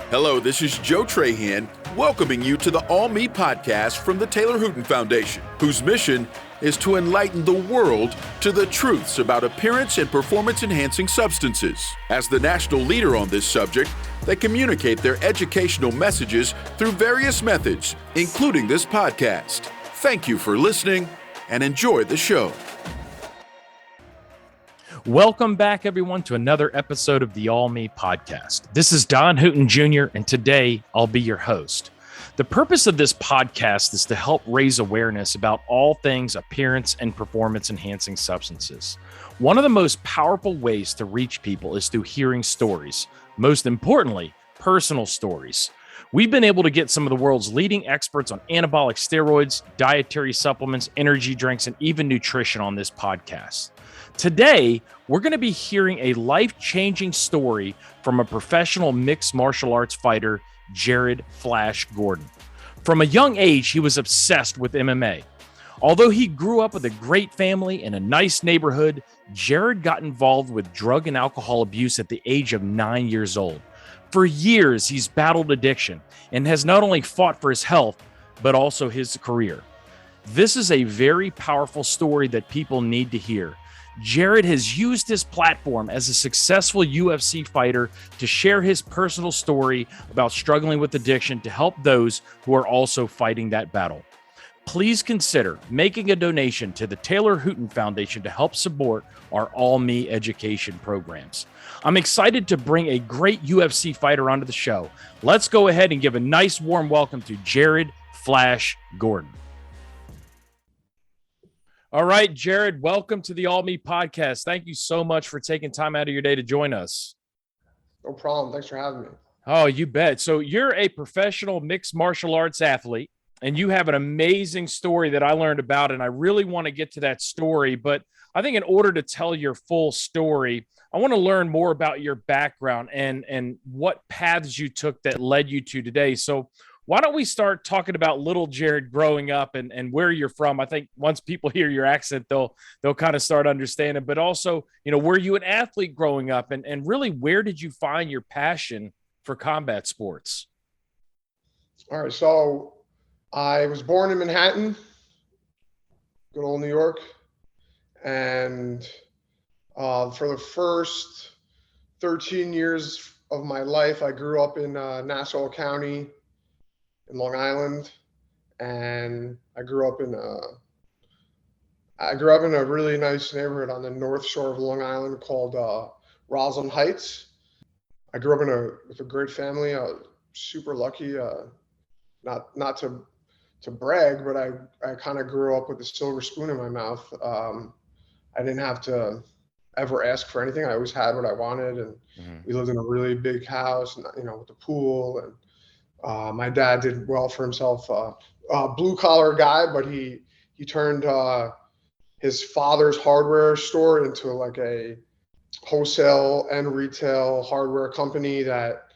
Hello, this is Joe Trahan, welcoming you to the All Me podcast from the Taylor Hooten Foundation, whose mission is to enlighten the world to the truths about appearance and performance-enhancing substances. As the national leader on this subject, they communicate their educational messages through various methods, including this podcast. Thank you for listening and enjoy the show. Welcome back, everyone, to another episode of the All Me podcast. This is Don Hooten Jr., and today I'll be your host. The purpose of this podcast is to help raise awareness about all things appearance and performance-enhancing substances. One of the most powerful ways to reach people is through hearing stories, most importantly, personal stories. We've been able to get some of the world's leading experts on anabolic steroids, dietary supplements, energy drinks, and even nutrition on this podcast. Today, we're going to be hearing a life-changing story from a professional mixed martial arts fighter, Jared "Flash" Gordon. From a young age, he was obsessed with MMA. Although he grew up with a great family in a nice neighborhood, Jared got involved with drug and alcohol abuse at the age of 9 years old. For years, he's battled addiction and has not only fought for his health, but also his career. This is a very powerful story that people need to hear. Jared has used his platform as a successful UFC fighter to share his personal story about struggling with addiction to help those who are also fighting that battle. Please consider making a donation to the Taylor Hooten Foundation to help support our All Me education programs. I'm excited to bring a great UFC fighter onto the show. Let's go ahead and give a nice warm welcome to Jared "Flash" Gordon. All right, Jared, welcome to the All Me podcast. Thank you so much for taking time out of your day to join us. No problem. Thanks for having me. Oh, you bet. So you're a professional mixed martial arts athlete, and you have an amazing story that I learned about, and I really want to get to that story. But I think in order to tell your full story, I want to learn more about your background and what paths you took that led you to today. So why don't we start talking about little Jared growing up and where you're from? I think once people hear your accent, they'll kind of start understanding, but also, were you an athlete growing up and really where did you find your passion for combat sports? All right. So I was born in Manhattan, good old New York. And for the first 13 years of my life, I grew up in Nassau County, in Long Island, and I grew up in a really nice neighborhood on the north shore of Long Island called Roslyn Heights. I grew up with a great family. Super lucky. Not to brag, but I kind of grew up with a silver spoon in my mouth. I didn't have to ever ask for anything. I always had what I wanted, and we lived in a really big house, with the pool. And my dad did well for himself, blue collar guy, but he turned his father's hardware store into like a wholesale and retail hardware company that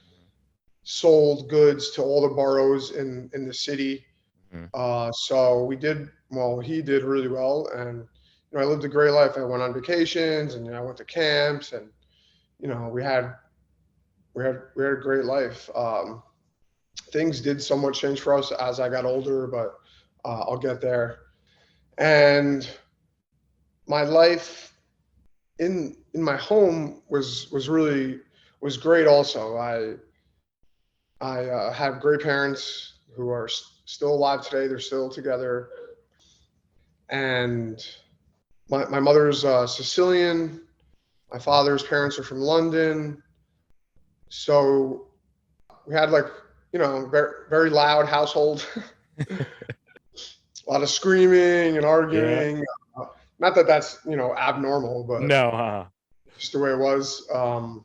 sold goods to all the boroughs in the city. So he did really well. And, I lived a great life. I went on vacations and I went to camps and, we had a great life. Things did somewhat change for us as I got older, but I'll get there. And my life in my home was great. Also, I have great parents who are still alive today. They're still together. And my mother's Sicilian. My father's parents are from London. So we had very, very loud household, a lot of screaming and arguing. Yeah. Not that that's, abnormal, but no, just the way it was. I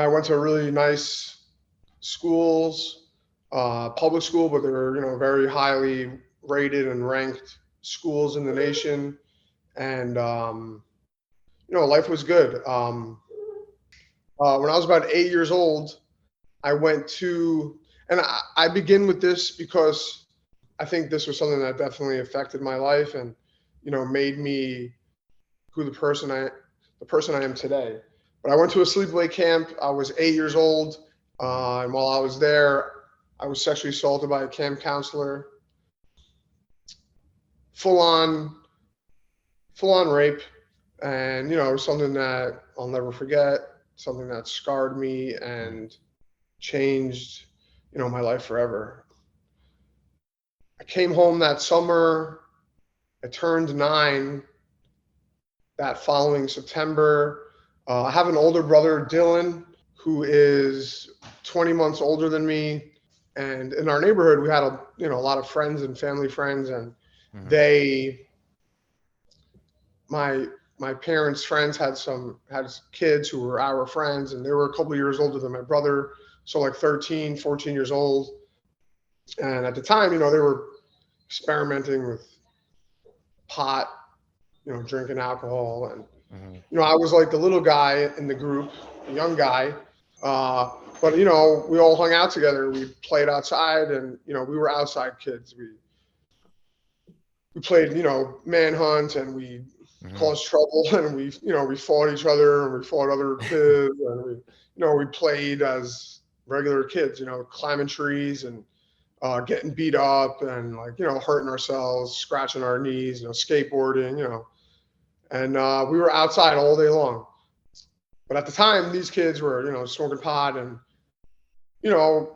went to really nice schools, public school, but they were, very highly rated and ranked schools in the nation. And, life was good. When I was about 8 years old, I went to, and I begin with this because I think this was something that definitely affected my life and, made me who the person I am today. But I went to a sleepaway camp. I was 8 years old. And while I was there, I was sexually assaulted by a camp counselor. Full on rape. And, it was something that I'll never forget, something that scarred me and changed, my life forever. I came home that summer. I turned 9 that following September. I have an older brother, Dylan, who is 20 months older than me. And in our neighborhood, we had a lot of friends and family friends, and my parents' friends had kids who were our friends, and they were a couple of years older than my brother, so like 13, 14 years old. And at the time, they were experimenting with pot, drinking alcohol, and I was like the little guy in the group, the young guy. But we all hung out together. We played outside, and we were outside kids. We played, manhunt, and we caused trouble, and we fought each other, and we fought other kids, and we played as regular kids, climbing trees and getting beat up and hurting ourselves, scratching our knees, skateboarding, and we were outside all day long. But at the time, these kids were, smoking pot, and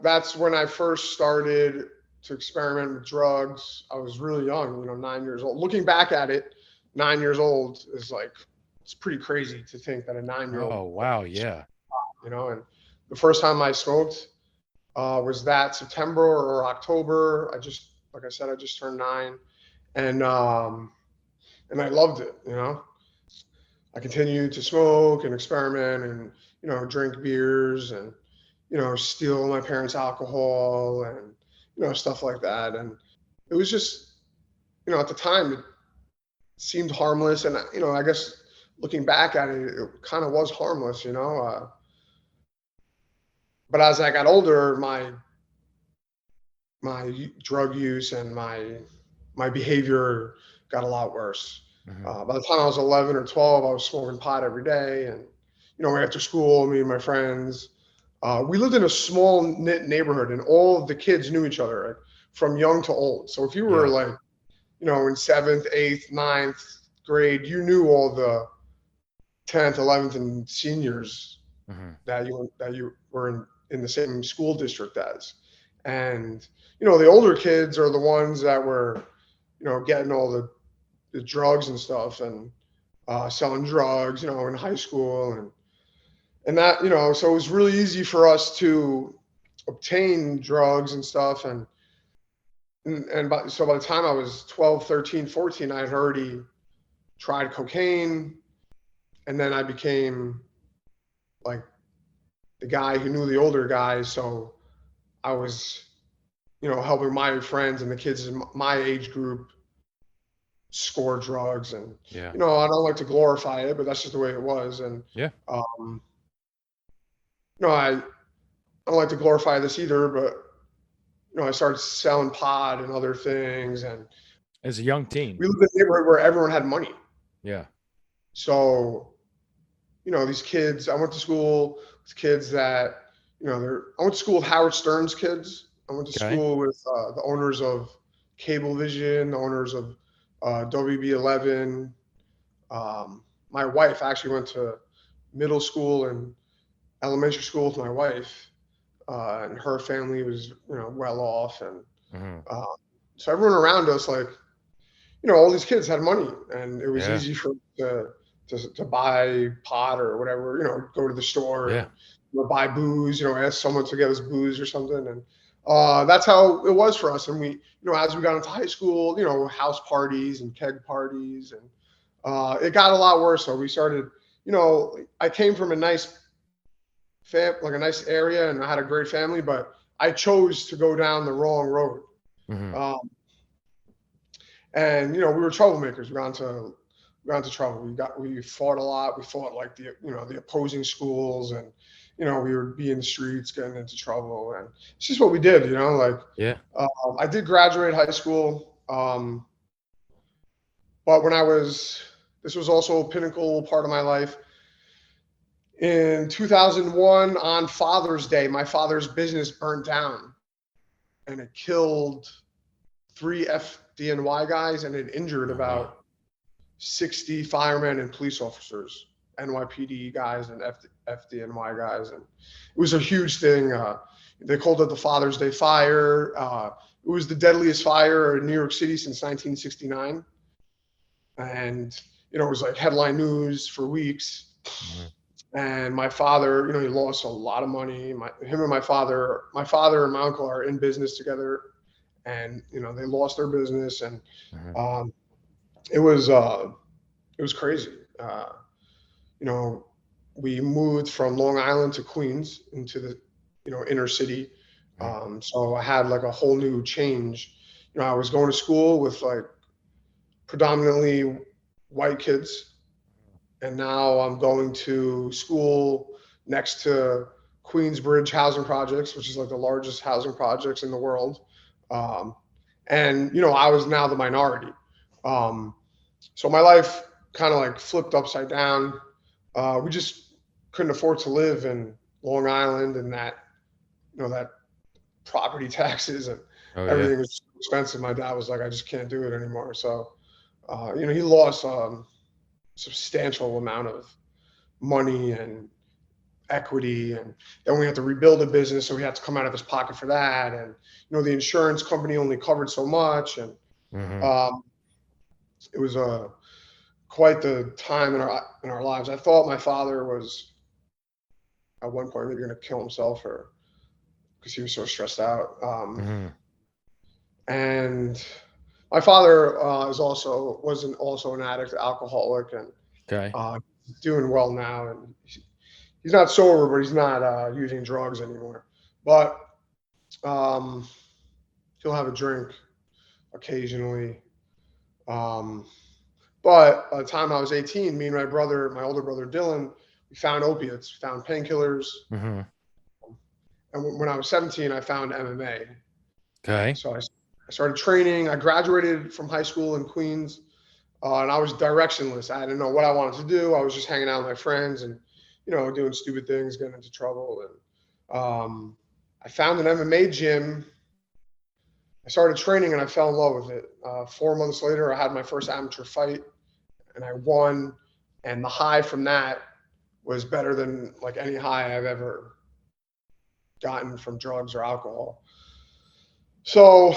that's when I first started to experiment with drugs. I was really young, 9 years old. Looking back at it, 9 years old is it's pretty crazy to think that a 9-year-old. Oh, wow. Yeah. And the first time I smoked was that September or October. Like I said, I just turned 9, and I loved it. I continued to smoke and experiment and, drink beers and, steal my parents' alcohol and, stuff like that. And it was just, at the time it seemed harmless. And, I guess looking back at it, it kind of was harmless, but as I got older, my drug use and my behavior got a lot worse. By the time I was 11 or 12, I was smoking pot every day. And, after school, me and my friends, we lived in a small knit neighborhood, and all of the kids knew each other, from young to old. So if you were in 7th, 8th, 9th grade, you knew all the 10th, 11th, and seniors that you were in the same school district as. And, the older kids are the ones that were, getting all the drugs and stuff, and selling drugs, in high school, and that, so it was really easy for us to obtain drugs and stuff. So by the time I was 12, 13, 14, I had already tried cocaine, and then I became like the guy who knew the older guys. So I was, helping my friends and the kids in my age group score drugs. And, I don't like to glorify it, but that's just the way it was. And, I don't like to glorify this either, but, I started selling pot and other things. And as a young teen, we lived in a neighborhood where everyone had money. Yeah. So, these kids, I went to school with kids that, I went to school with Howard Stern's kids. I went to school with the owners of Cablevision, the owners of WB11. My wife actually went to middle school and elementary school with my wife, and her family was, well off. And so everyone around us, all these kids had money, and it was easy for them to buy pot or whatever, go to the store and buy booze, ask someone to get us booze or something. And that's how it was for us. And we, as we got into high school, house parties and keg parties, and it got a lot worse. So we started, I came from a nice a nice area, and I had a great family, but I chose to go down the wrong road. And, we were troublemakers. We got into trouble. We fought a lot. We fought the opposing schools, and, we would be in the streets getting into trouble. And it's just what we did, I did graduate high school. But when this was also a pinnacle part of my life. In 2001, on Father's Day, my father's business burnt down, and it killed 3 FDNY guys, and it injured Oh, wow. about 60 firemen and police officers, NYPD guys and FDNY guys. And it was a huge thing. They called it the Father's Day fire. It was the deadliest fire in New York City since 1969. And, it was like headline news for weeks. Mhm. And my father, he lost a lot of money. Him and my father and my uncle are in business together, and they lost their business, and Mhm. um, it was crazy. You know, we moved from Long Island to Queens into the inner city, Mhm. so I had like a whole new change. I was going to school with like predominantly white kids, and now I'm going to school next to Queensbridge housing projects, which is like the largest housing projects in the world. Um, and I was now the minority. Um, so my life kind of like flipped upside down. We just couldn't afford to live in Long Island, and that property taxes and Oh, yeah. everything was expensive. My dad was like, I just can't do it anymore. So, he lost substantial amount of money and equity, and then we had to rebuild a business, so he had to come out of his pocket for that. And the insurance company only covered so much, and Mhm. um, it was quite the time in our lives. I thought my father was at one point maybe going to kill himself, or because he was so stressed out. Mhm. And my father wasn't also an addict, alcoholic, and Okay. doing well now, and he's not sober, but he's not using drugs anymore. But um, he'll have a drink occasionally. Um, but by the time I was 18, me and my older brother Dylan, we found opiates, found painkillers. Mhm. And when I was 17, I found MMA. Okay. So I started training. I graduated from high school in Queens, and I was directionless. I didn't know what I wanted to do. I was just hanging out with my friends and, doing stupid things, getting into trouble. And I found an MMA gym. I started training and I fell in love with it. 4 months later, I had my first amateur fight and I won. And the high from that was better than like any high I've ever gotten from drugs or alcohol. So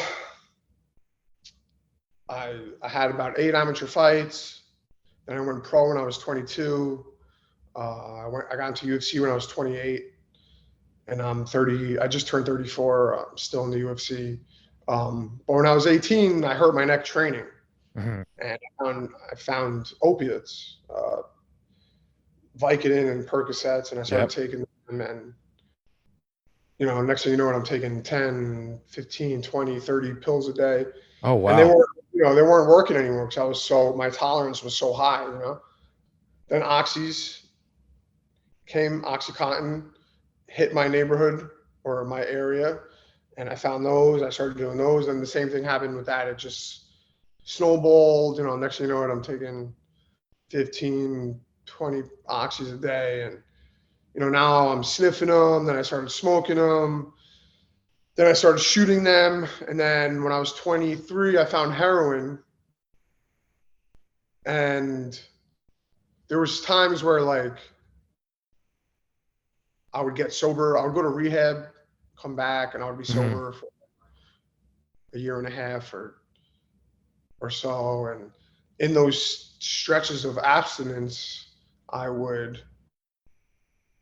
I had about 8 amateur fights. Then I went pro when I was 22. I got into UFC when I was 28, and I'm 30. I just turned 34. I'm still in the UFC. But when I was 18, I hurt my neck training, Mhm. and I found opiates, Vicodin and Percocets, and I started Yep. taking them. And next thing you know, I'm taking 10, 15, 20, 30 pills a day, Oh, and they wow. weren't working anymore because my tolerance was so high. Then OxyContin hit my neighborhood or my area, and I found those. I started doing those, and the same thing happened with that. It just snowballed. Next thing you know, I'm taking 15, 20 oxys a day, and now I'm sniffing them. Then I started smoking them. Then I started shooting them, and then when I was 23, I found heroin, and there was times where like I would get sober. I would go to rehab, come back, and I would be Mhm. sober for a year and a half or so. And in those stretches of abstinence, I would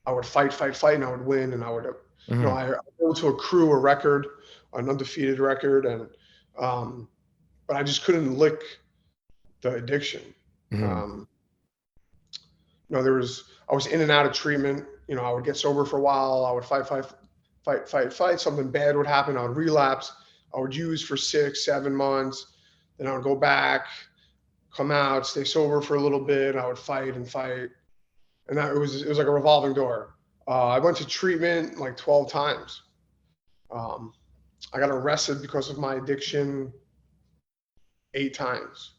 I would fight, and I would win, and Mhm. I was able to accrue a record, an undefeated record, and um, but I just couldn't lick the addiction. Mhm. Um, I was in and out of treatment. I would get sober for a while. I would fight. Something bad would happen. I would relapse. I would use for 6, 7 months. Then I would go back, come out, stay sober for a little bit. I would fight and fight, and it was like a revolving door. I went to treatment like 12 times. Um, I got arrested because of my addiction 8 times.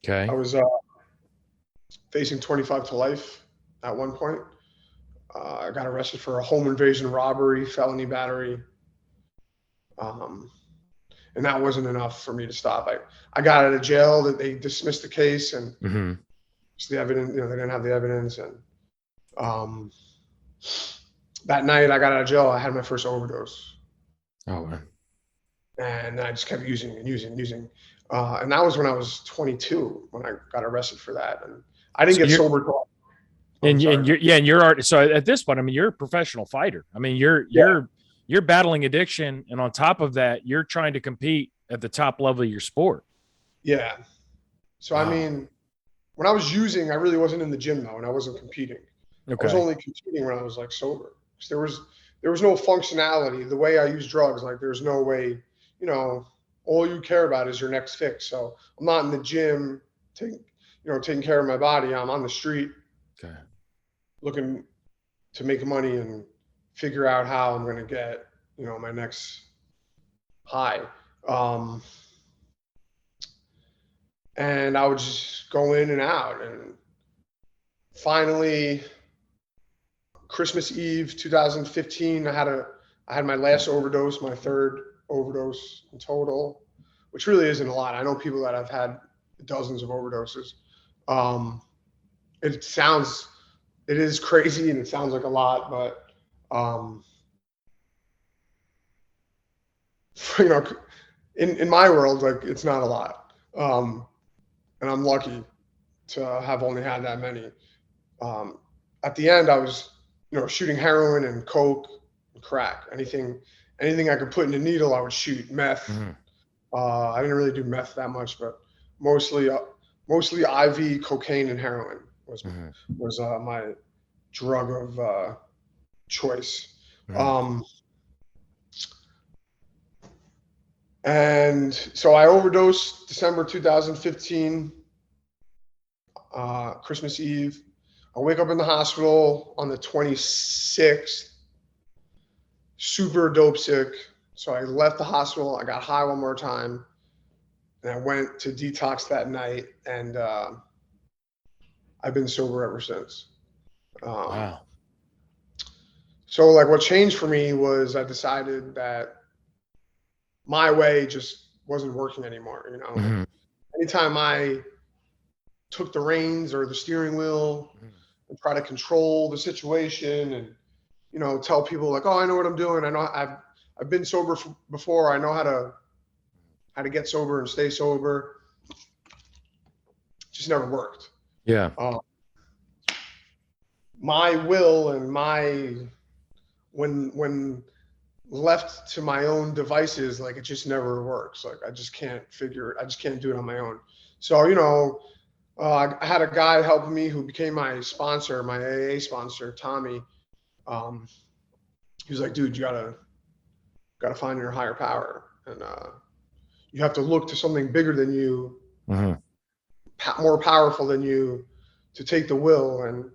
I Okay. was facing 25 to life at one point. I got arrested for a home invasion robbery, felony battery. And that wasn't enough for me to stop. I got out of jail, that they dismissed the case, and the evidence, they didn't have the evidence. And that night I got out of jail, I had my first overdose. Oh, man. And I just kept using and using and using. And that was when I was 22 when I got arrested for that. And I didn't get sober till. And you're so at this point, I mean, you're a professional fighter. I mean, you're battling addiction, and on top of that, you're trying to compete at the top level of your sport. Yeah. So wow. I mean, when I was using, I really wasn't in the gym though, and I wasn't competing. Okay. I was only competing when I was like sober. There was no functionality. The way I use drugs, like there's no way, all you care about is your next fix. So I'm not in the gym taking care of my body. I'm on the street, looking to make money and figure out how I'm going to get, my next high. And I would just go in and out. And finally, Christmas Eve 2015, I had my last overdose, my third overdose in total, which really isn't a lot. I know people that have had dozens of overdoses. It is crazy and it sounds like a lot, but in my world, like it's not a lot. And I'm lucky to have only had that many. At the end, I was, shooting heroin and coke and crack. Anything I could put in a needle, I would shoot. Meth. I didn't really do meth that much, but mostly IV, cocaine, and heroin was my drug of choice. And so I overdosed December 2015, Christmas Eve. I wake up in the hospital on the 26th, super dope sick. So I left the hospital. I got high one more time, and I went to detox that night. And I've been sober ever since. Wow. So like what changed for me was I decided that my way just wasn't working anymore. Anytime I took the reins or the steering wheel and try to control the situation and, tell people like, oh, I know what I'm doing. I know I've been sober before. I know how to get sober and stay sober. Just never worked. Yeah. My will and when left to my own devices, like it just never works. Like I just can't do it on my own. So, I had a guy helping me who became my sponsor, my AA sponsor, Tommy. He was like, dude, you gotta find your higher power. And you have to look to something bigger than you, more powerful than you, to take the will. And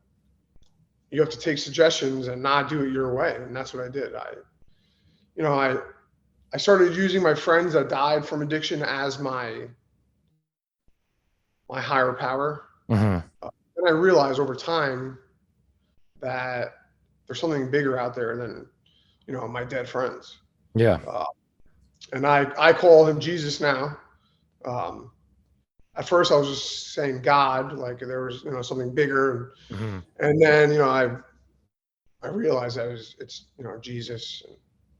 you have to take suggestions and not do it your way. And that's what I did. I started using my friends that died from addiction as my higher power. And I realized over time that there's something bigger out there than, my dead friends. Yeah. And I call him Jesus now. At first I was just saying God, like there was, something bigger. And then, I realized that it's Jesus and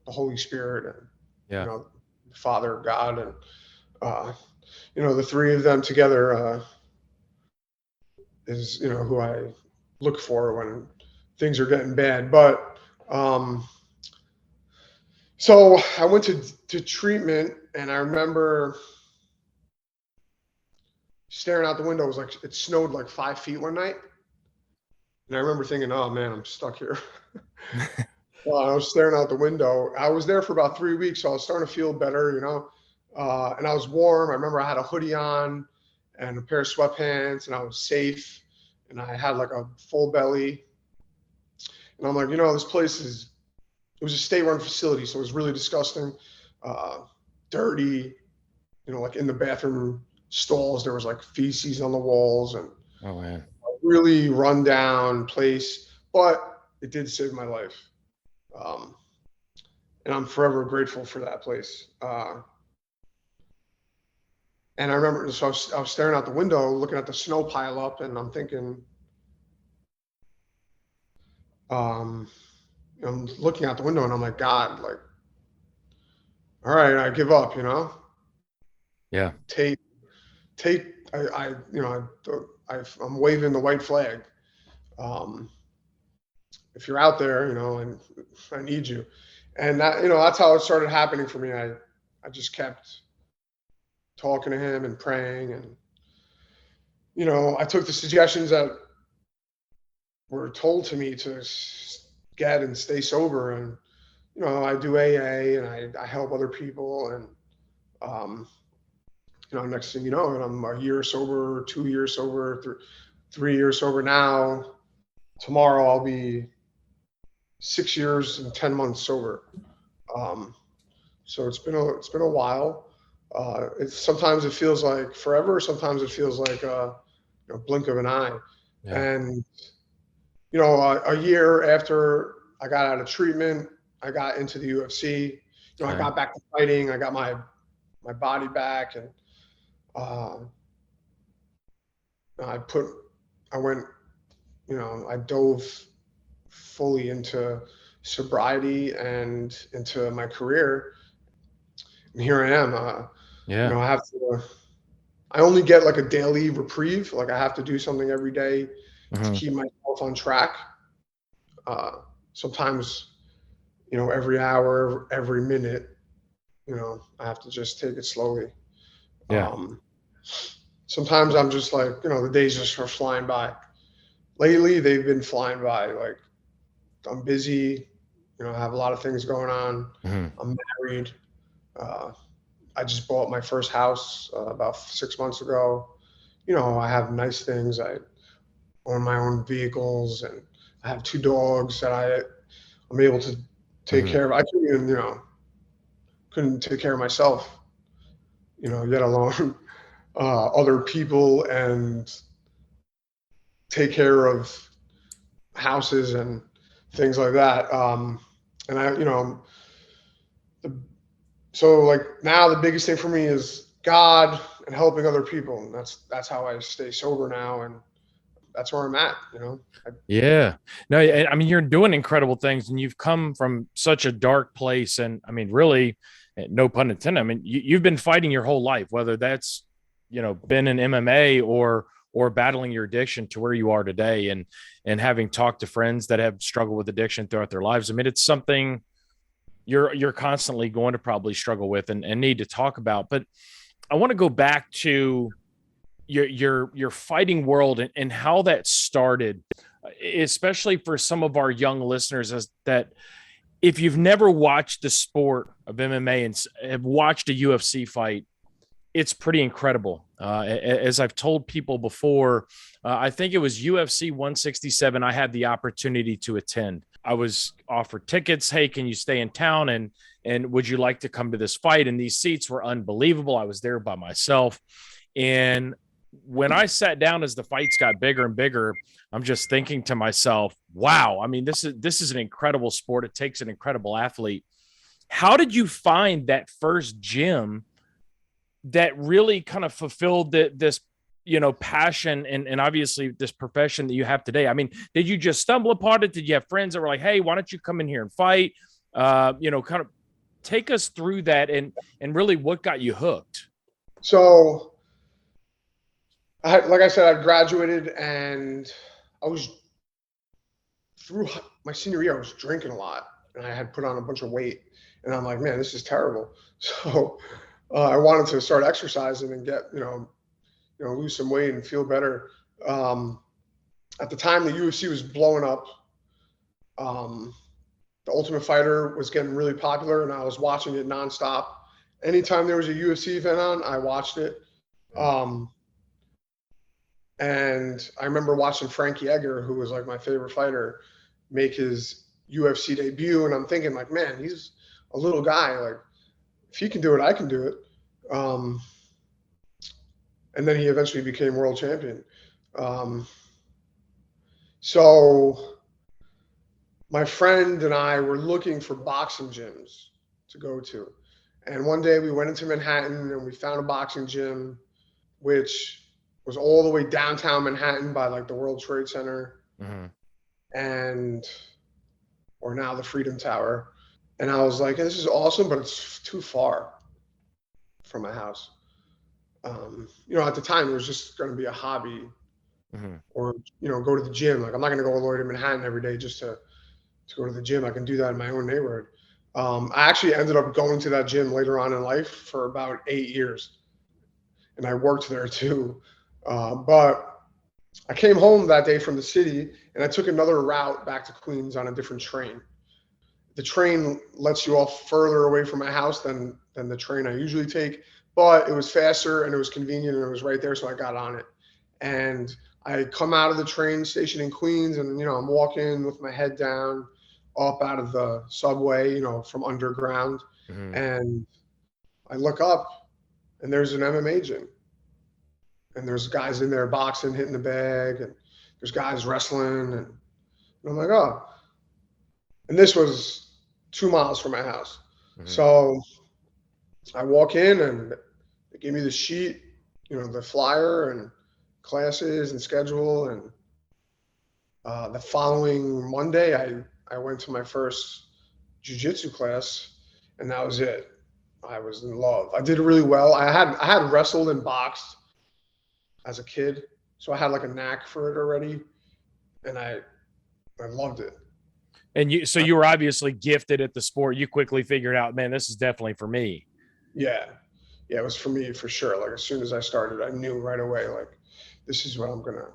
the Holy Spirit and, the Father, God, and, the three of them together is, who I look for when things are getting bad. But so I went to treatment, and I remember staring out the window. It snowed like 5 feet one night. And I remember thinking, oh man, I'm stuck here. Well, I was staring out the window. I was there for about 3 weeks, so I was starting to feel better, and I was warm. I remember I had a hoodie on and a pair of sweatpants, and I was safe, and I had like a full belly. And I'm like, this place it was a state-run facility, so it was really disgusting, dirty, like in the bathroom stalls, there was like feces on the walls, and oh man, a really run down place. But it did save my life. And I'm forever grateful for that place. And I remember, so I was staring out the window, looking at the snow pile up, and I'm thinking, I'm looking out the window, and I'm like, God, like, all right, I give up, Yeah. Take, I'm waving the white flag. If you're out there, and I need you. And that, that's how it started happening for me. I just kept talking to him and praying, and I took the suggestions that were told to me to get and stay sober, and I do AA, and I help other people, and next thing you know, and I'm a year sober, 2 years sober, 3 years sober now. Tomorrow I'll be 6 years and 10 months sober. So it's been a while. Sometimes it feels like forever. Sometimes it feels like a blink of an eye. Yeah. And a year after I got out of treatment, I got into the UFC. I got back to fighting. I got my body back, and I dove fully into sobriety and into my career. And here I am. I only get like a daily reprieve. Like I have to do something every day to keep myself on track. Sometimes, every hour, every minute, I have to just take it slowly. Yeah. Sometimes I'm just like, the days just are flying by. Lately, they've been flying by. Like I'm busy, I have a lot of things going on. I'm married. I just bought my first house about 6 months ago. I have nice things. I own my own vehicles, and I have 2 dogs that I'm able to take care of. I couldn't take care of myself, yet alone other people, and take care of houses and things like that. And so like now the biggest thing for me is God and helping other people. And that's how I stay sober now. And that's where I'm at, Yeah. No, I mean, you're doing incredible things, and you've come from such a dark place. And I mean, really, no pun intended. I mean, you've been fighting your whole life, whether that's, been in MMA or battling your addiction to where you are today, and having talked to friends that have struggled with addiction throughout their lives. I mean, it's something you're constantly going to probably struggle with and need to talk about. But I want to go back to your fighting world and how that started, especially for some of our young listeners, as that if you've never watched the sport of MMA and have watched a UFC fight, it's pretty incredible. As I've told people before, I think it was UFC 167. I had the opportunity to attend. I was offered tickets. Hey, can you stay in town? And would you like to come to this fight? And these seats were unbelievable. I was there by myself. And when I sat down, as the fights got bigger and bigger, I'm just thinking to myself, wow, I mean, this is an incredible sport. It takes an incredible athlete. How did you find that first gym that really kind of fulfilled this, passion and obviously this profession that you have today? I mean, did you just stumble upon it? Did you have friends that were like, hey, why don't you come in here and fight? Kind of take us through that and really what got you hooked? So like I said, I graduated, and I was through my senior year, I was drinking a lot, and I had put on a bunch of weight, and I'm like, man, this is terrible. So I wanted to start exercising and get, lose some weight and feel better. At the time, the UFC was blowing up. The Ultimate Fighter was getting really popular, and I was watching it nonstop. Anytime there was a UFC event on, I watched it. And I remember watching Frankie Edgar, who was like my favorite fighter, make his UFC debut. And I'm thinking like, man, he's a little guy. Like if he can do it, I can do it. And then he eventually became world champion. So my friend and I were looking for boxing gyms to go to. And one day we went into Manhattan and we found a boxing gym, which was all the way downtown Manhattan by like the World Trade Center Mm-hmm. and or now the Freedom Tower. And I was like, this is awesome, but it's too far from my house. At the time it was just going to be a hobby Mm-hmm. or, go to the gym. Like I'm not going to go all the way to Manhattan every day just to go to the gym. I can do that in my own neighborhood. I actually ended up going to that gym later on in life for about 8 years, and I worked there too. But I came home that day from the city, and I took another route back to Queens on a different train. The train lets you off further away from my house than the train I usually take, but it was faster and it was convenient and it was right there, so I got on it. And I come out of the train station in Queens, and I'm walking with my head down, up out of the subway, from underground, Mm-hmm. and I look up, and there's an MMA gym, and there's guys in there boxing, hitting the bag, and there's guys wrestling, and I'm like, oh, and this was 2 miles from my house. Mm-hmm. So I walk in, and they give me the sheet, the flyer and classes and schedule. And the following Monday, I went to my first jujitsu class, and that was it. I was in love. I did really well. I had wrestled and boxed as a kid, so I had like a knack for it already, and I loved it. And you were obviously gifted at the sport. You quickly figured out, man, this is definitely for me. Yeah, yeah, it was for me for sure. Like as soon as I started, I knew right away, like this is what I'm gonna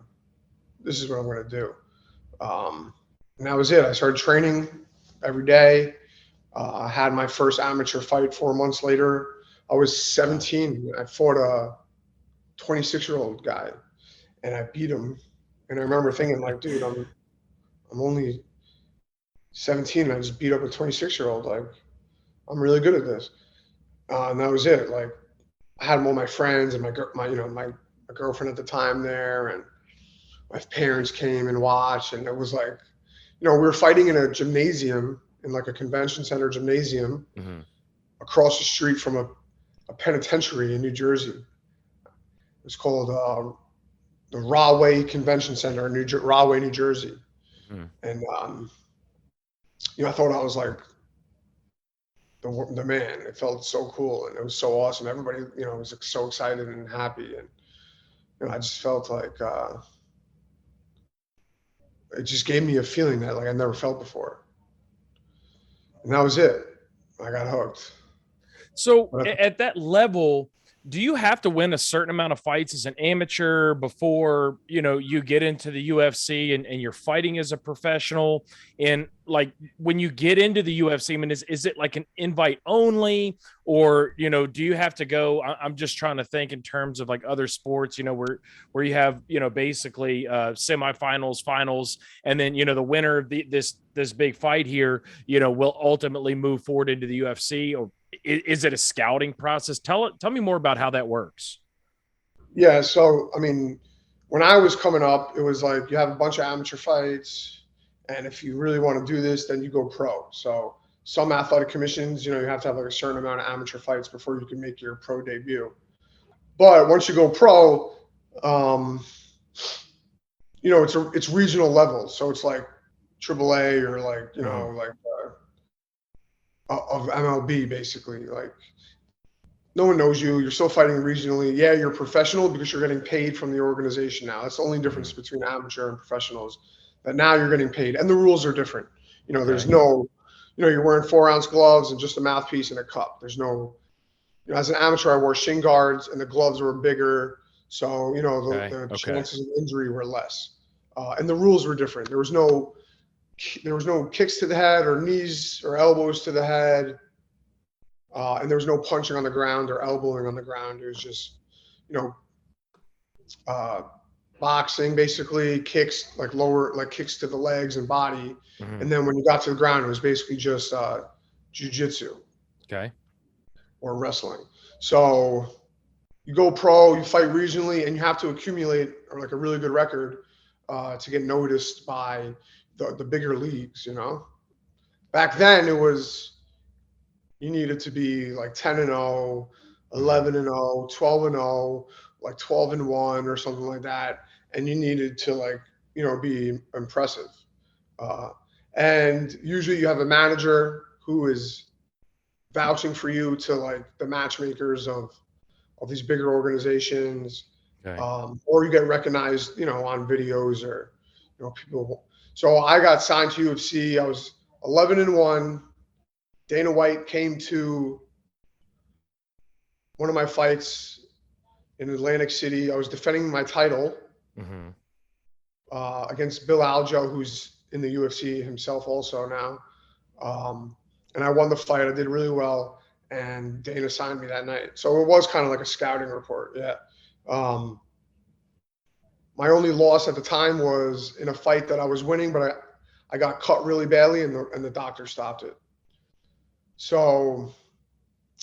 do. And that was it. I started training every day. I had my first amateur fight 4 months later. I was 17. I fought a 26-year-old guy, and I beat him. And I remember thinking, like, dude, I'm only 17. And I just beat up a 26-year-old. Like, I'm really good at this. And that was it. Like, I had all my friends and my girlfriend at the time there, and my parents came and watched, and it was like, we were fighting in a gymnasium, in like a convention center gymnasium Mm-hmm. across the street from a penitentiary in New Jersey. It was called the Rahway Convention Center in Rahway, New Jersey. Mm-hmm. And I thought I was like the man. It felt so cool, and it was so awesome. Everybody, was like, so excited and happy, and I just felt like it just gave me a feeling that like I never felt before, and that was it. I got hooked. So But at that level, do you have to win a certain amount of fights as an amateur before you get into the UFC and you're fighting as a professional? And like when you get into the UFC, I mean, is it like an invite only, or do you have to go? I'm just trying to think in terms of like other sports, where you have basically semifinals, finals, and then the winner of this big fight here, will ultimately move forward into the UFC. Or is it a scouting process? Tell me more about how that works. yeah, so I mean, when I was coming up, it was like you have a bunch of amateur fights, and if you really want to do this, then you go pro. So some athletic commissions, you have to have like a certain amount of amateur fights before you can make your pro debut. But once you go pro, um, it's regional level, so it's like AAA or like Mm-hmm. like of MLB basically. Like no one knows you. You're still fighting regionally. Yeah, you're professional because you're getting paid from the organization now. That's the only difference Mm-hmm. between amateur and professionals. That now you're getting paid, and the rules are different. There's Okay. no, you're wearing 4-ounce gloves and just a mouthpiece and a cup. There's no, as an amateur, I wore shin guards and the gloves were bigger, so Okay. the Okay. chances of injury were less, and the rules were different. There was no kicks to the head or knees or elbows to the head. And there was no punching on the ground or elbowing on the ground. It was just, you know, uh, boxing, basically kicks, like lower, like kicks to the legs and body. Mm-hmm. And then when you got to the ground, it was basically just jujitsu Okay. or wrestling. So you go pro, you fight regionally, and you have to accumulate or like a really good record to get noticed by the bigger leagues, you know. Back then it was, you needed to be like 10-0, Mhm. 11-0, 12-0, like 12-1 or something like that. And you needed to like, be impressive. Uh, and usually you have a manager who is vouching for you to like the matchmakers of these bigger organizations, Okay. or you get recognized, on videos or, people. So I got signed to UFC. I was 11-1. Dana White came to one of my fights in Atlantic City. I was defending my title Mhm. against Bill Aljo, who's in the UFC himself also now. And I won the fight. I did really well, and Dana signed me that night. So it was kind of like a scouting report. Yeah. Um, my only loss at the time was in a fight that I was winning, but I got cut really badly, and the doctor stopped it. So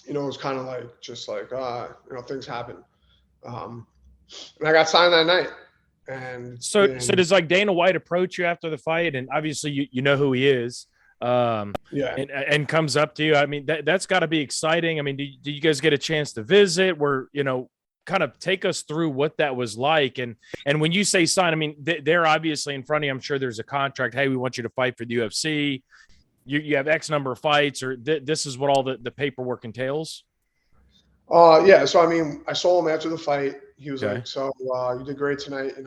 it was kind of like just like things happen. Um, and I got signed that night, and it's So been does like Dana White approach you after the fight, and obviously you know who he is, yeah. and comes up to you? I mean, that's got to be exciting. I mean, did you guys get a chance to visit? Where kind of take us through what that was like, and when you say sign, I mean they're obviously in front of you. I'm sure there's a contract. Hey, we want you to fight for the UFC. You have X number of fights, or this is what all the paperwork entails. Yeah. So I mean, I saw him after the fight. He was Okay. like, "So you did great tonight, and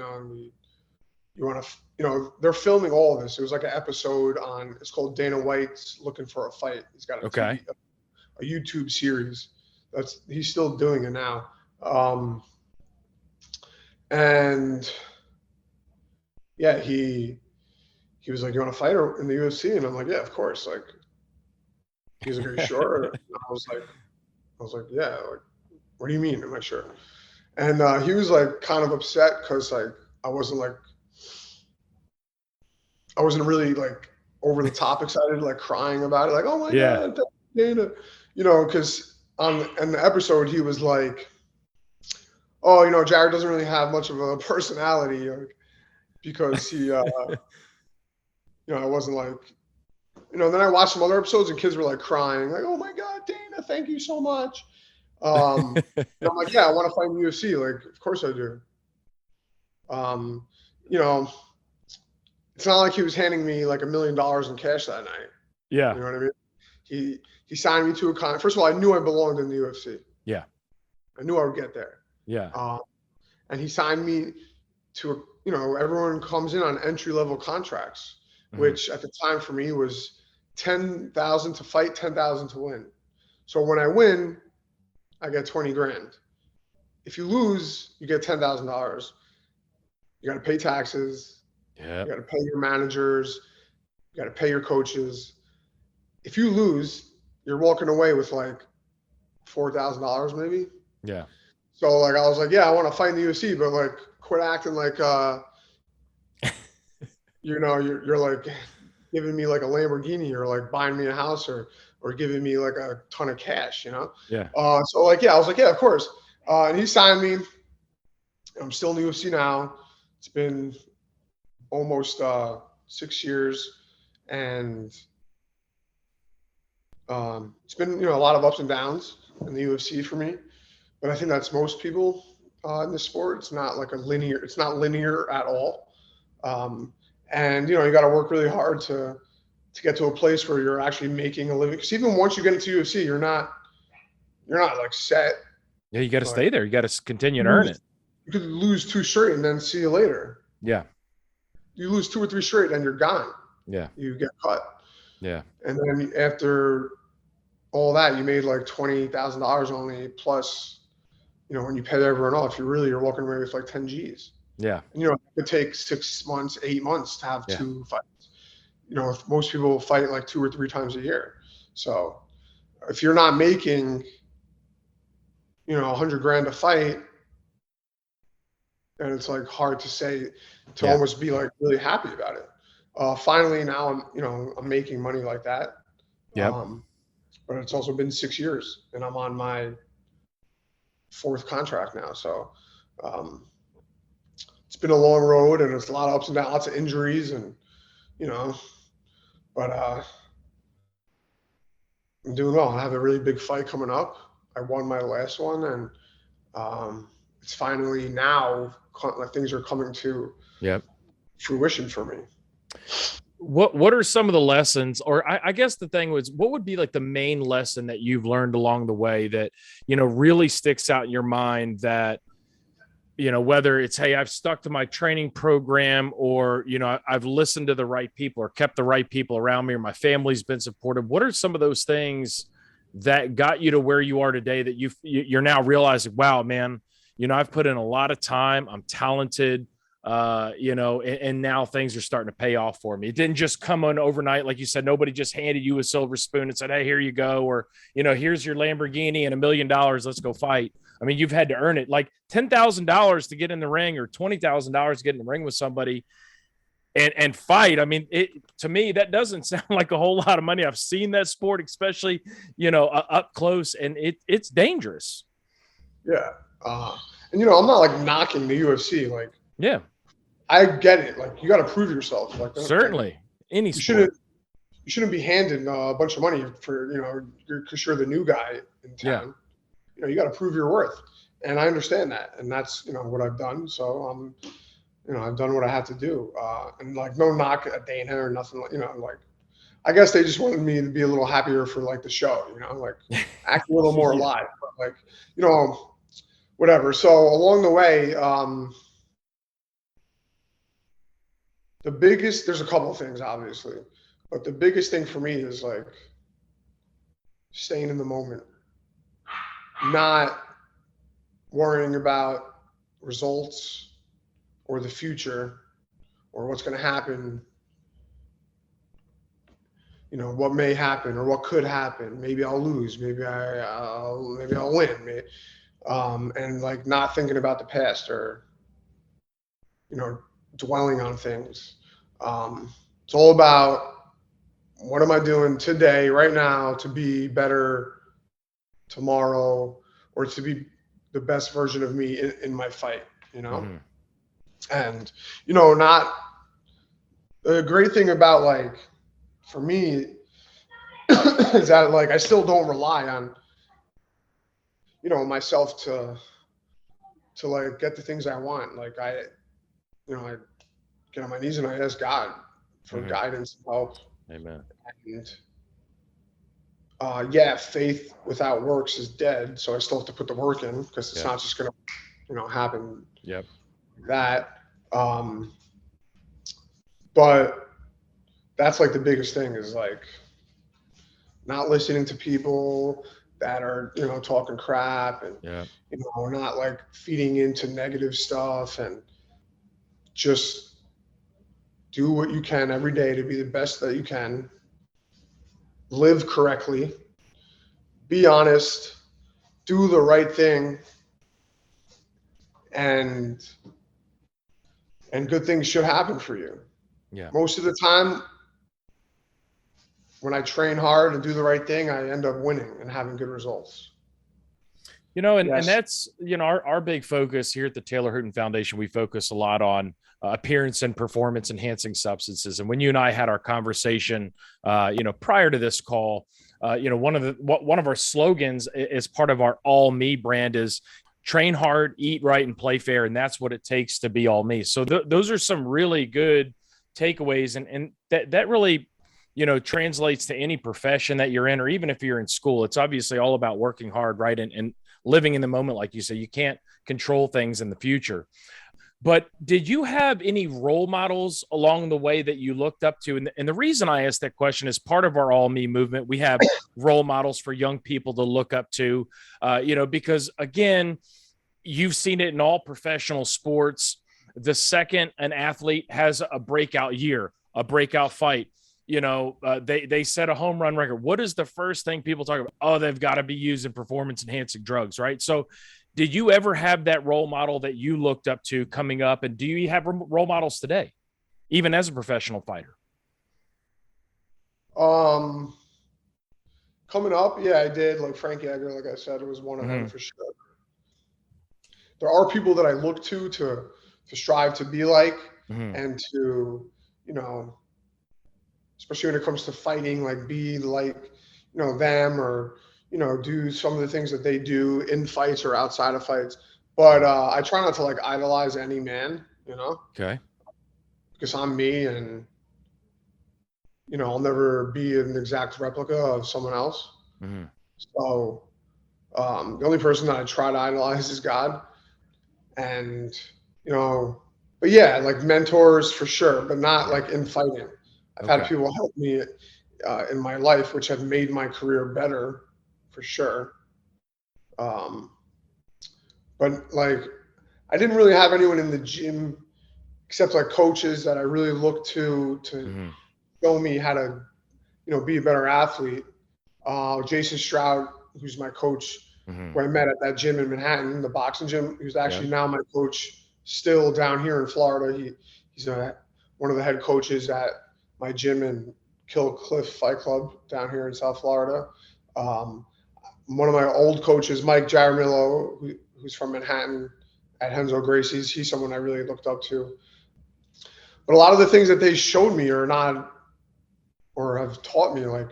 you want to, they're filming all of this. It was like an episode on. It's called Dana White's Looking for a Fight. He's got a Okay. a YouTube series. He's still doing it now. Um, and yeah, he was like, "You want to fight in the UFC?" And I'm like, "Yeah, of course." Like, he's like, "Are you sure?" And I was like, "Yeah." Like, what do you mean? Am I sure? And he was like kind of upset because like I wasn't like I wasn't really like over the top excited, like crying about it, like, "Oh my Yeah. God, Dana," because on in the episode he was like, "Oh, Jared doesn't really have much of a personality," like, because he, I wasn't like, Then I watched some other episodes and kids were like crying, like, "Oh my God, Dana, thank you so much." And I'm like, "Yeah, I want to fight in the UFC. Like, of course I do." Um, you know, it's not like he was handing me like $1 million in cash that night. Yeah. You know what I mean? He signed me to a contract. First of all, I knew I belonged in the UFC. Yeah. I knew I would get there. Yeah. Uh, and he signed me to everyone comes in on entry level contracts, Mhm. which at the time for me was 10,000 to fight, 10,000 to win. So when I win, I get 20 grand. If you lose, you get $10,000. You got to pay taxes. Yeah. You got to pay your managers. You got to pay your coaches. If you lose, you're walking away with like $4,000 maybe. Yeah. So like I was like, yeah, I want to fight in the UFC, but like quit acting like you're like giving me like a Lamborghini or like buying me a house or giving me like a ton of cash. Yeah. So like yeah, I was like, yeah, of course. And he signed me. I'm still in the UFC now. It's been almost 6 years, and it's been a lot of ups and downs in the UFC for me. But I think that's most people in this sport. It's not like a linear. It's not linear at all. Um, and you got to work really hard to get to a place where you're actually making a living. Because even once you get into UFC, you're not like set. Yeah. You got to Like stay there. You got to continue to earn lose, it. you could lose two straight and then see you later. Yeah. You lose two or three straight and you're gone. Yeah. You get cut. Yeah. And then after all that, you made like $20,000 only plus. When you pay everyone off, you're walking away with like 10 G's. Yeah. And, it could take 6 months, 8 months to have Yeah. two fights. Most people fight like 2 or 3 times a year. So if you're not making, 100 grand a fight, then it's like hard to say, to Yeah. almost be like really happy about it. Finally, now I'm making money like that. Yep. But it's also been 6 years and I'm on my fourth contract now. So, it's been a long road and it's a lot of ups and downs, lots of injuries, and you know, but I'm doing well. I have a really big fight coming up. I won my last one, and it's finally now like things are coming to Yep. fruition for me. What are some of the lessons, or I guess the thing was, what would be like the main lesson that you've learned along the way that, really sticks out in your mind that, whether it's, hey, I've stuck to my training program, or, I've listened to the right people or kept the right people around me, or my family's been supportive. What are some of those things that got you to where you are today that you're now realizing, wow, man, I've put in a lot of time. I'm talented. And now things are starting to pay off for me. It didn't just come on overnight. Like you said, nobody just handed you a silver spoon and said, hey, here you go. Or, here's your Lamborghini and $1 million. Let's go fight. I mean, you've had to earn it. Like $10,000 to get in the ring, or $20,000 to get in the ring with somebody and fight. I mean, to me, that doesn't sound like a whole lot of money. I've seen that sport, especially, up close, and it's dangerous. Yeah. And I'm not like knocking the UFC. Like, yeah, I get it. Like, you got to prove yourself. Like, certainly any you sport. shouldn't be handed a bunch of money for because you're the new guy in town. Yeah. You got to prove your worth, and I understand that, and that's what I've done. So I've done what I had to do, and like no knock at Dana or nothing. Like I guess they just wanted me to be a little happier for like the show. Like act a little more Yeah. alive. But like whatever. So along the way, there's a couple of things obviously, but the biggest thing for me is like staying in the moment, not worrying about results or the future or what's going to happen, what may happen or what could happen. Maybe I'll lose, maybe I'll win, and like not thinking about the past or dwelling on things. It's all about what am I doing today, right now, to be better tomorrow, or to be the best version of me in my fight, Mm-hmm. And not the great thing about like for me is that like I still don't rely on myself to like get the things I want. Like I get on my knees and I ask God for guidance and help. Amen. And faith without works is dead. So I still have to put the work in because it's not just gonna happen. Yep. That but that's like the biggest thing is like not listening to people that are talking crap and not like feeding into negative stuff, and just do what you can every day to be the best that you can, live correctly, be honest, do the right thing, and good things should happen for you. Most of the time when I train hard and do the right thing, I end up winning and having good results. And that's, our big focus here at the Taylor Hooten Foundation. We focus a lot on appearance and performance enhancing substances. And when you and I had our conversation, prior to this call, one of our slogans as part of our All Me brand is train hard, eat right, and play fair. And that's what it takes to be all me. So those are some really good takeaways. And that really, translates to any profession that you're in, or even if you're in school. It's obviously all about working hard, right? And living in the moment. Like you say, you can't control things in the future. But did you have any role models along the way that you looked up to? And the reason I asked that question is part of our All Me movement. We have role models for young people to look up to, because again, you've seen it in all professional sports. The second an athlete has a breakout year, a breakout fight, they set a home run record. What is the first thing people talk about? Oh, they've got to be using performance enhancing drugs, right? So did you ever have that role model that you looked up to coming up? And do you have role models today, even as a professional fighter? Coming up, yeah, I did. Like Frank Yeager, like I said, it was one of them for sure. There are people that I look to strive to be like, and to, especially when it comes to fighting, like be like, them, or, do some of the things that they do in fights or outside of fights. But I try not to like idolize any man, Okay. because I'm me, and, I'll never be an exact replica of someone else. Mm-hmm. So the only person that I try to idolize is God. And, but yeah, like mentors for sure, but not like in fighting. I've had Okay. people help me in my life, which have made my career better for sure. But like, I didn't really have anyone in the gym except like coaches that I really looked to Mm-hmm. show me how to, be a better athlete. Jason Stroud, who's my coach, Mm-hmm. who I met at that gym in Manhattan, the boxing gym, who's Yeah. actually now my coach still down here in Florida. He's one of the head coaches at my gym in Kill Cliff Fight Club down here in South Florida. One of my old coaches, Mike Jaramillo, who's from Manhattan at Henzo Gracie's, he's someone I really looked up to. But a lot of the things that they showed me are not, or have taught me, like,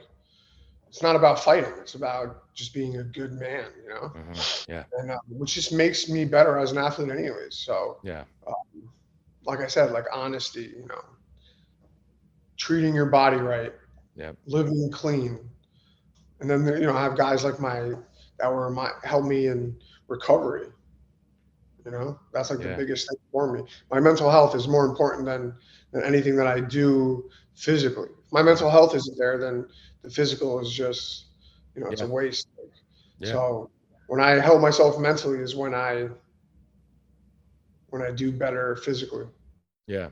it's not about fighting. It's about just being a good man, Mm-hmm. Yeah. and which just makes me better as an athlete anyways. So, Yeah. like I said, like honesty, treating your body right, Yeah. living clean. And then, I have guys like help me in recovery. That's like the Yeah. biggest thing for me. My mental health is more important than anything that I do physically. If my mental health isn't there, then the physical is just, it's a Yeah. waste. Yeah. So when I help myself mentally is when I do better physically. Yeah.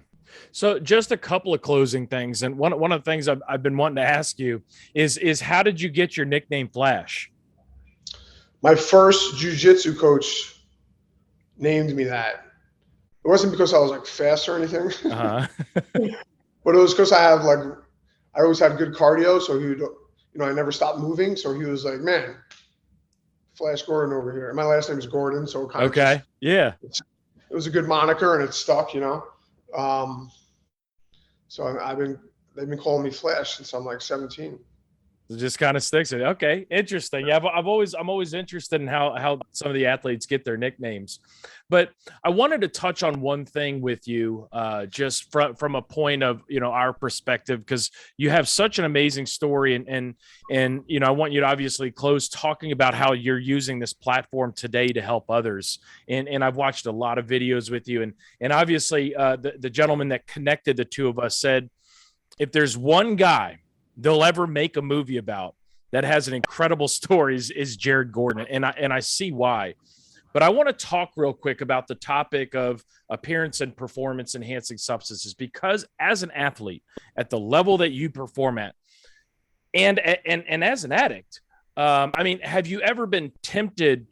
So just a couple of closing things. And one of the things I've been wanting to ask you is how did you get your nickname Flash? My first jujitsu coach named me that. It wasn't because I was like fast or anything, Uh-huh. but it was because I always had good cardio. So he would, I never stopped moving. So he was like, man, Flash Gordon over here. And my last name is Gordon. So it kind of Okay. Yeah. it was a good moniker, and it stuck, So they've been calling me Flash since I'm like 17. It just kind of sticks it. Okay, interesting. Yeah, I'm always interested in how some of the athletes get their nicknames, but I wanted to touch on one thing with you, just from a point of our perspective, because you have such an amazing story, and I want you to obviously close talking about how you're using this platform today to help others, and I've watched a lot of videos with you, and obviously the gentleman that connected the two of us said, if there's one guy they'll ever make a movie about that has an incredible story is Jared Gordon. And I see why. But I want to talk real quick about the topic of appearance and performance enhancing substances, because as an athlete at the level that you perform at, and as an addict, I mean, have you ever been tempted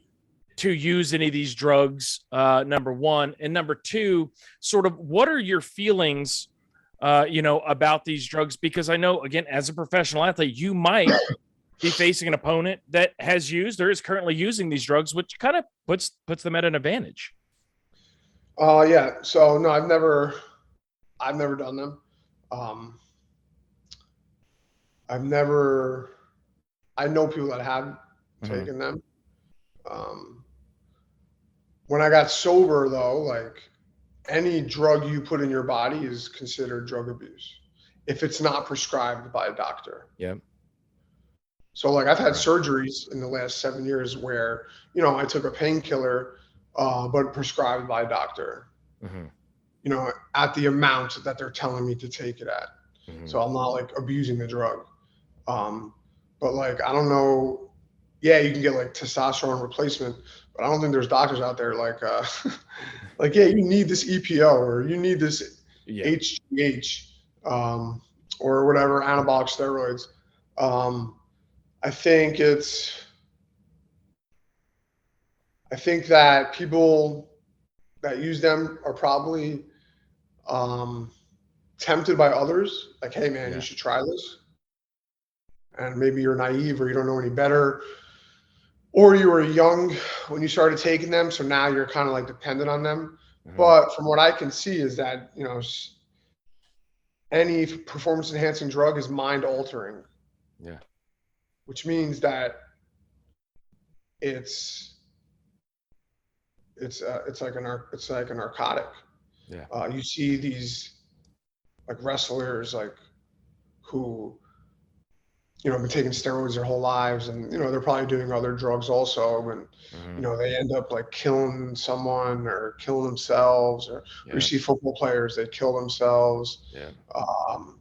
to use any of these drugs? Number one, and number two, sort of what are your feelings about these drugs? Because I know, again, as a professional athlete, you might be facing an opponent that has used or is currently using these drugs, which kind of puts them at an advantage. Yeah. So no, I've never done them. Um, I know people that have Mm-hmm. taken them. Um, when I got sober though, like any drug you put in your body is considered drug abuse if it's not prescribed by a doctor. Yeah. So like I've had Right. surgeries in the last 7 years where, I took a painkiller, but prescribed by a doctor, Mm-hmm. at the amount that they're telling me to take it at. Mm-hmm. So I'm not like abusing the drug. But like, I don't know. Yeah, you can get like testosterone replacement, but I don't think there's doctors out there like, like, yeah, you need this EPO or you need this Yeah. HGH, or whatever, anabolic steroids. Um, I think I think that people that use them are probably um, tempted by others. Like, hey, man, you Yeah. should try this. And maybe you're naive or you don't know any better, or you were young when you started taking them. So now you're kind of like dependent on them. Mm-hmm. But from what I can see is that, any performance enhancing drug is mind altering. Yeah. Which means that it's it's like a narcotic. Yeah. You see these like wrestlers like who have been taking steroids their whole lives, and they're probably doing other drugs also, and Hmm. they end up like killing someone or killing themselves, or you Yeah. see football players, they kill themselves, Yeah. um,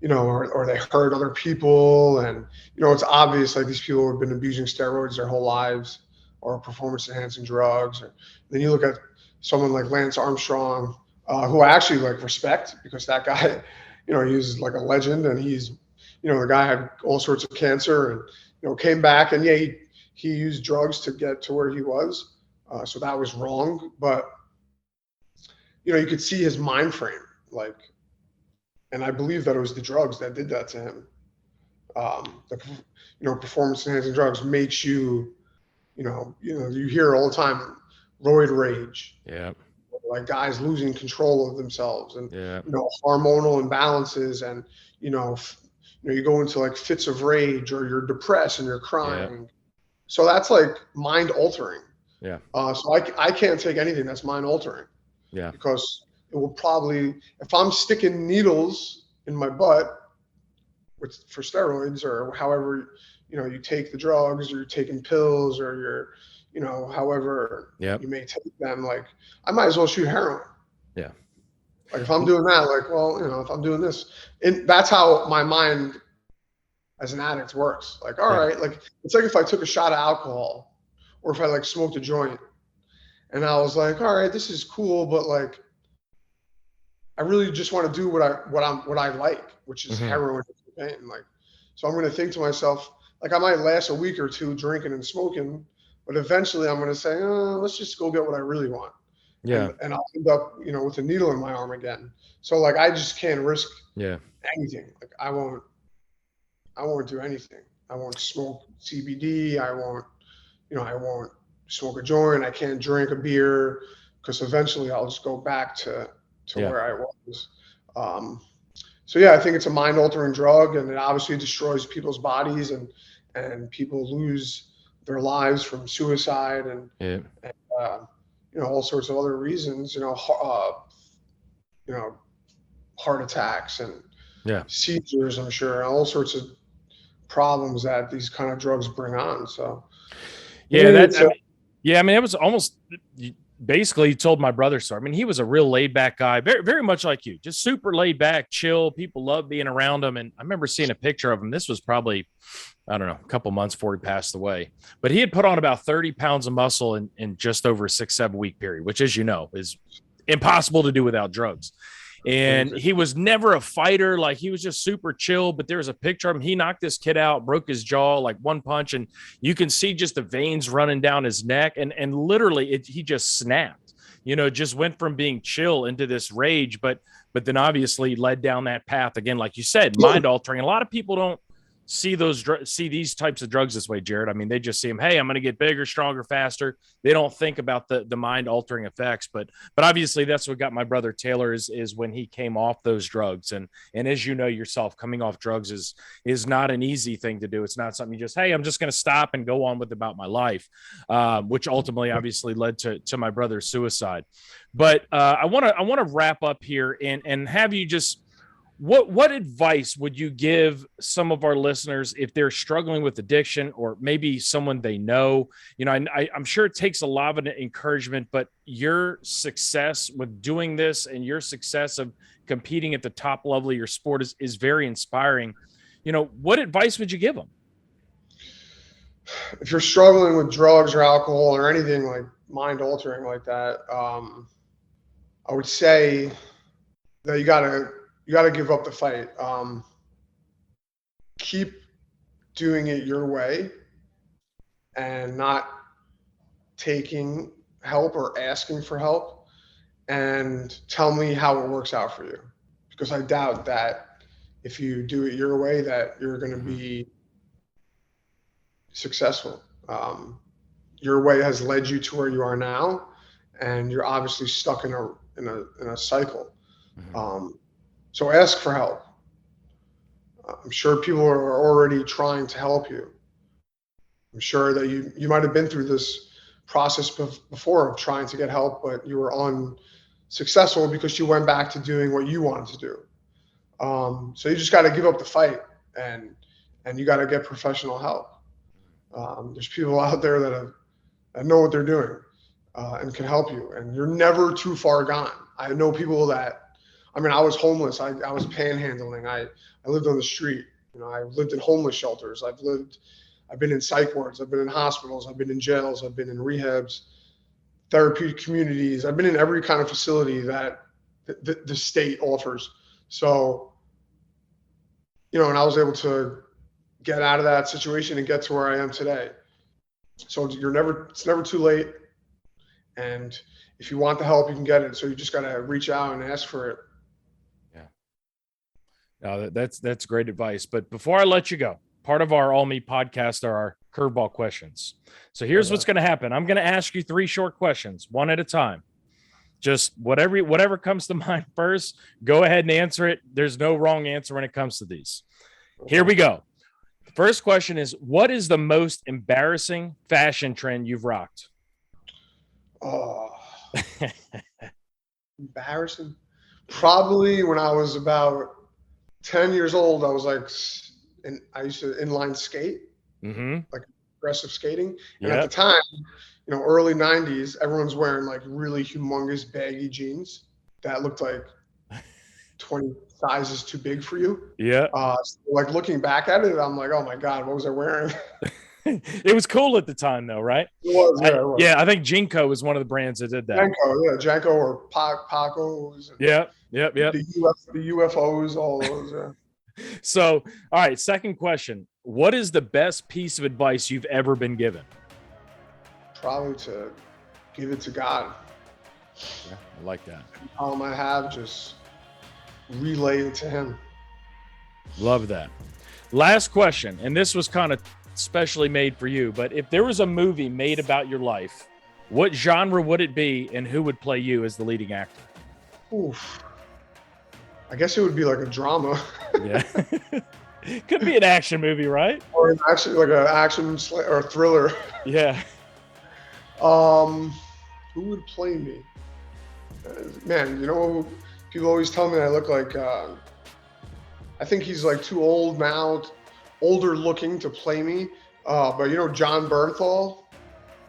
or they hurt other people, and it's obvious like these people have been abusing steroids their whole lives or performance enhancing drugs. Or then you look at someone like Lance Armstrong, who I actually like respect, because that guy, he's like a legend, and the guy had all sorts of cancer, and came back, and yeah, he used drugs to get to where he was, so that was wrong, but you could see his mind frame, like, and I believe that it was the drugs that did that to him. Performance enhancing drugs makes you, you hear all the time, roid rage, Yeah. like guys losing control of themselves, and Yeah. hormonal imbalances, and you go into like fits of rage, or you're depressed and you're Yeah. crying. So that's like mind altering. Yeah. So I can't take anything that's mind altering, Yeah. because it will probably, if I'm sticking needles in my butt for steroids, or however you take the drugs, or you're taking pills, or you're however Yep. you may take them, like I might as well shoot heroin. Yeah. Like if I'm doing that, like, well, if I'm doing this, and that's how my mind as an addict works. Like, all Yeah. right, like it's like if I took a shot of alcohol, or if I like smoked a joint, and I was like, all right, this is cool, but like I really just want to do what I like, which is Hmm. heroin and cocaine. Like, so I'm going to think to myself, like I might last a week or two drinking and smoking, but eventually I'm going to say, let's just go get what I really want, Yeah. and I'll end up with a needle in my arm again. So like I just can't risk Yeah. anything. Like I won't do anything. I won't smoke CBD. I won't smoke a joint. I can't drink a beer, because eventually I'll just go back to Yeah. where I was. Um, so yeah, I think it's a mind altering drug, and it obviously destroys people's bodies, and people lose their lives from suicide, Yeah. and all sorts of other reasons. You know, heart attacks and Yeah. seizures, I'm sure, and all sorts of problems that these kind of drugs bring on. So to Yeah. me, That, it's I mean, yeah, I mean, it was almost basically he told my brother so. I mean, he was a real laid back guy, very, very much like you, just super laid back, chill. People love being around him. And I remember seeing a picture of him. This was probably, I don't know, a couple months before he passed away. But he had put on about 30 pounds of muscle in just over a 6, 7 week period, which, as you know, is impossible to do without drugs. And crazy. he was never a fighter. Like he was just super chill. But there was a picture of him. He knocked this kid out, broke his jaw like one punch, and you can see just the veins running down his neck. And literally, he just snapped. Just went from being chill into this rage. But then obviously led down that path again, like you said, mind altering. A lot of people don't see these types of drugs this way, Jared. I mean, they just see them. Hey, I'm going to get bigger, stronger, faster. They don't think about the mind altering effects. But obviously, that's what got my brother Taylor is when he came off those drugs. And as you know yourself, coming off drugs is not an easy thing to do. It's not something you just, hey, I'm just going to stop and go on with about my life, which ultimately obviously led to my brother's suicide. But I want to wrap up here and have you just what advice would you give some of our listeners if they're struggling with addiction, or maybe someone they know? I'm sure it takes a lot of encouragement, but your success with doing this and your success of competing at the top level of your sport is very inspiring. What advice would you give them? If you're struggling with drugs or alcohol or anything like mind altering like that, I would say that you gotta give up the fight. Keep doing it your way, and not taking help or asking for help, and tell me how it works out for you, because I doubt that if you do it your way that you're going to Mm-hmm. be successful. Your way has led you to where you are now, and you're obviously stuck in a cycle. Mm-hmm. Um, So ask for help. I'm sure people are already trying to help you. I'm sure that you might have been through this process before of trying to get help, but you were unsuccessful because you went back to doing what you wanted to do. So you just got to give up the fight, and you got to get professional help. There's people out there that know what they're doing and can help you, and you're never too far gone. I know people I was homeless. I was panhandling. I lived on the street. I lived in homeless shelters. I've been in psych wards. I've been in hospitals. I've been in jails. I've been in rehabs, therapeutic communities. I've been in every kind of facility that the state offers. So, and I was able to get out of that situation and get to where I am today. So it's never too late. And if you want the help, you can get it. So you just got to reach out and ask for it. Yeah. No, that's great advice. But before I let you go, part of our All Me podcast are our curveball questions. So here's what's going to happen. I'm going to ask you 3 short questions, one at a time. Just whatever comes to mind first, go ahead and answer it. There's no wrong answer when it comes to these. Here we go. The first question is, what is the most embarrassing fashion trend you've rocked? Oh, embarrassing. Probably when I was about 10 years old, I was I used to inline skate, like aggressive skating. And at the time, early 90s, everyone's wearing like really humongous baggy jeans that looked like 20 sizes too big for you. Yeah. So like looking back at it, I'm like, oh my God, what was I wearing? It was cool at the time though, right? It was, yeah. It was. Yeah, I think Jinko was one of the brands that did that. Janko or Pacos. Yep. The UFOs, all those. Yeah. So, all right, second question. What is the best piece of advice you've ever been given? Probably to give it to God. Yeah, I like that. All I have, just relay it to him. Love that. Last question, and this was kind of specially made for you, but if there was a movie made about your life, what genre would it be and who would play you as the leading actor? Oof. I guess it would be like a drama. Yeah. Could be an action movie, right? Or actually like an action or a thriller. Yeah. Who would play me? Man, people always tell me I look like, I think he's like too old now, older looking to play me. But John Bernthal?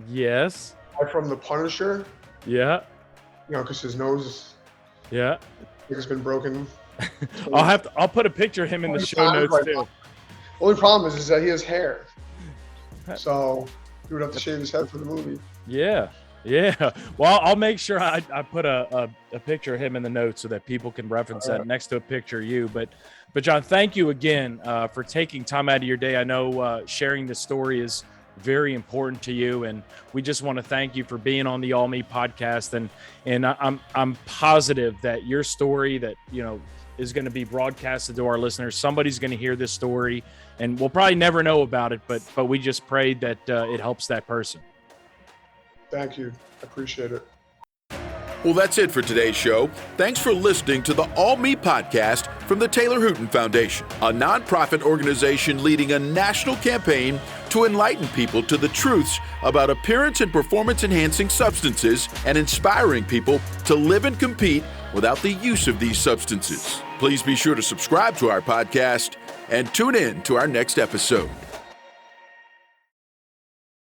Yes. From The Punisher? Yeah. Because his nose has been broken. I'll put a picture of him in the show notes too. Only problem is that he has hair. So he would have to shave his head for the movie. Yeah. Well, I'll make sure I put a picture of him in the notes so that people can reference that next to a picture of you. But John, thank you again for taking time out of your day. I know sharing this story is very important to you, and we just want to thank you for being on the All Me podcast. And I'm positive that your story that is going to be broadcasted to our listeners. Somebody's going to hear this story, and we'll probably never know about it, but we just prayed that it helps that person. Thank you. I appreciate it. Well, that's it for today's show. Thanks for listening to the All Me podcast from the Taylor Hooten Foundation, a nonprofit organization leading a national campaign to enlighten people to the truths about appearance and performance-enhancing substances and inspiring people to live and compete without the use of these substances. Please be sure to subscribe to our podcast and tune in to our next episode.